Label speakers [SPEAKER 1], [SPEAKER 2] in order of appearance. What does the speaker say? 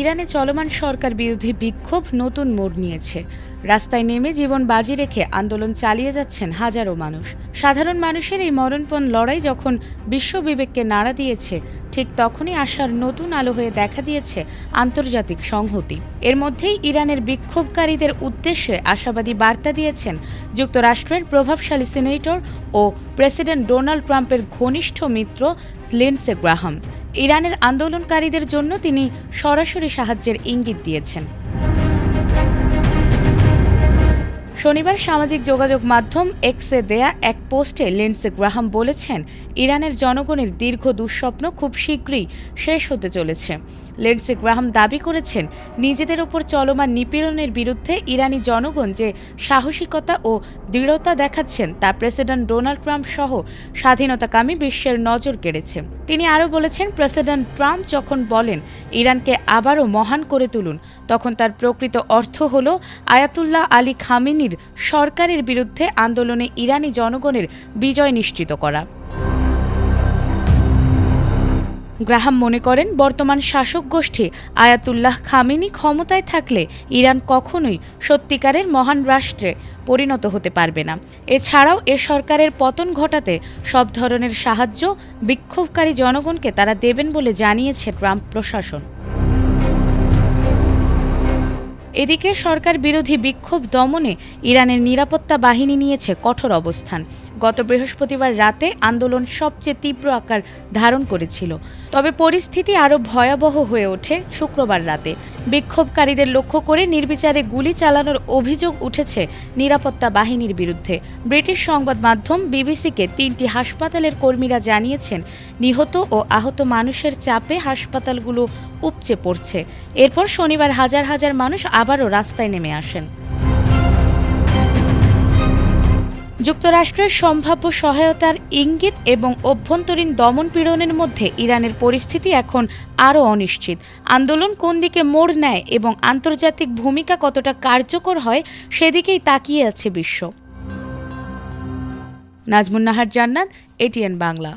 [SPEAKER 1] ইরানে চলমান সরকার বিরোধী বিক্ষোভ নতুন মোড় নিয়েছে। রাস্তায় নেমে জীবন বাজি রেখে আন্দোলন চালিয়ে যাচ্ছেন হাজারো মানুষ। সাধারণ মানুষের এই মরণপণ লড়াই যখন বিশ্ব বিবেককে নাড়া দিয়েছে, ঠিক তখনই আশার নতুন আলো হয়ে দেখা দিয়েছে আন্তর্জাতিক সংহতি। এর মধ্যেই ইরানের বিক্ষোভকারীদের উদ্দেশ্যে আশাবাদী বার্তা দিয়েছেন যুক্তরাষ্ট্রের প্রভাবশালী সিনেটর ও প্রেসিডেন্ট ডোনাল্ড ট্রাম্পের ঘনিষ্ঠ মিত্র লিন্ডসে গ্রাহাম। ইরানের আন্দোলনকারীদের জন্য তিনি সরাসরি সাহায্যের ইঙ্গিত দিয়েছেন। শনিবার সামাজিক যোগাযোগ মাধ্যম এক্সে দেয়া এক পোস্টে লিন্ডসে গ্রাহাম বলেছেন, ইরানের জনগণের দীর্ঘ দুঃস্বপ্ন খুব শীঘ্রই শেষ হতে চলেছে। লিন্ডসে গ্রাহাম দাবি করেছেন, নিজেদের ওপর চলমান নিপীড়নের বিরুদ্ধে ইরানি জনগণ যে সাহসিকতা ও দৃঢ়তা দেখাচ্ছেন তা প্রেসিডেন্ট ডোনাল্ড ট্রাম্প সহ স্বাধীনতাকামী বিশ্বের নজর কেড়েছে। তিনি আরও বলেছেন, প্রেসিডেন্ট ট্রাম্প যখন বলেন ইরানকে আবারও মহান করে তুলুন, তখন তার প্রকৃত অর্থ হল আয়াতুল্লাহ আলী খামেনির সরকারের বিরুদ্ধে আন্দোলনে ইরানি জনগণের বিজয় নিশ্চিত করা। গ্রাহাম মনে করেন, বর্তমান শাসক গোষ্ঠী আয়াতুল্লাহ খামেনি ক্ষমতায় থাকলে ইরান কখনোই সত্যিকারের মহান রাষ্ট্রে পরিণত হতে পারবে না। এছাড়াও এ সরকারের পতন ঘটাতে সব ধরনের সাহায্য বিক্ষোভকারী জনগণকে তারা দেবেন বলে জানিয়েছে ট্রাম্প প্রশাসন। এদিকে সরকার বিরোধী বিক্ষোভ দমনে ইরানের নিরাপত্তা বাহিনী নিয়েছে কঠোর অবস্থান। গত বৃহস্পতিবার রাতে আন্দোলন সবচেয়ে তীব্র আকার ধারণ করেছিল, তবে পরিস্থিতি আরও ভয়াবহ হয়ে ওঠে শুক্রবার রাতে। বিক্ষোভকারীদের লক্ষ্য করে নির্বিচারে গুলি চালানোর অভিযোগ উঠেছে নিরাপত্তা বাহিনীর বিরুদ্ধে। ব্রিটিশ সংবাদ মাধ্যম বিবিসিকে 3টি হাসপাতালের কর্মীরা জানিয়েছেন, নিহত ও আহত মানুষের চাপে হাসপাতালগুলো উপচে পড়ছে। এরপর শনিবার হাজার হাজার মানুষ আবারও রাস্তায় নেমে আসেন। যুক্তরাষ্ট্রের সম্ভাব্য সহায়তার ইঙ্গিত এবং অভ্যন্তরীণ দমনপীড়নের মধ্যে ইরানের পরিস্থিতি এখন আরও অনিশ্চিত। আন্দোলন কোন দিকে মোড় নেয় এবং আন্তর্জাতিক ভূমিকা কতটা কার্যকর হয় সেদিকেই তাকিয়ে আছে বিশ্ব। নাজমুন নাহার জান্নাত, এটিএন বাংলা।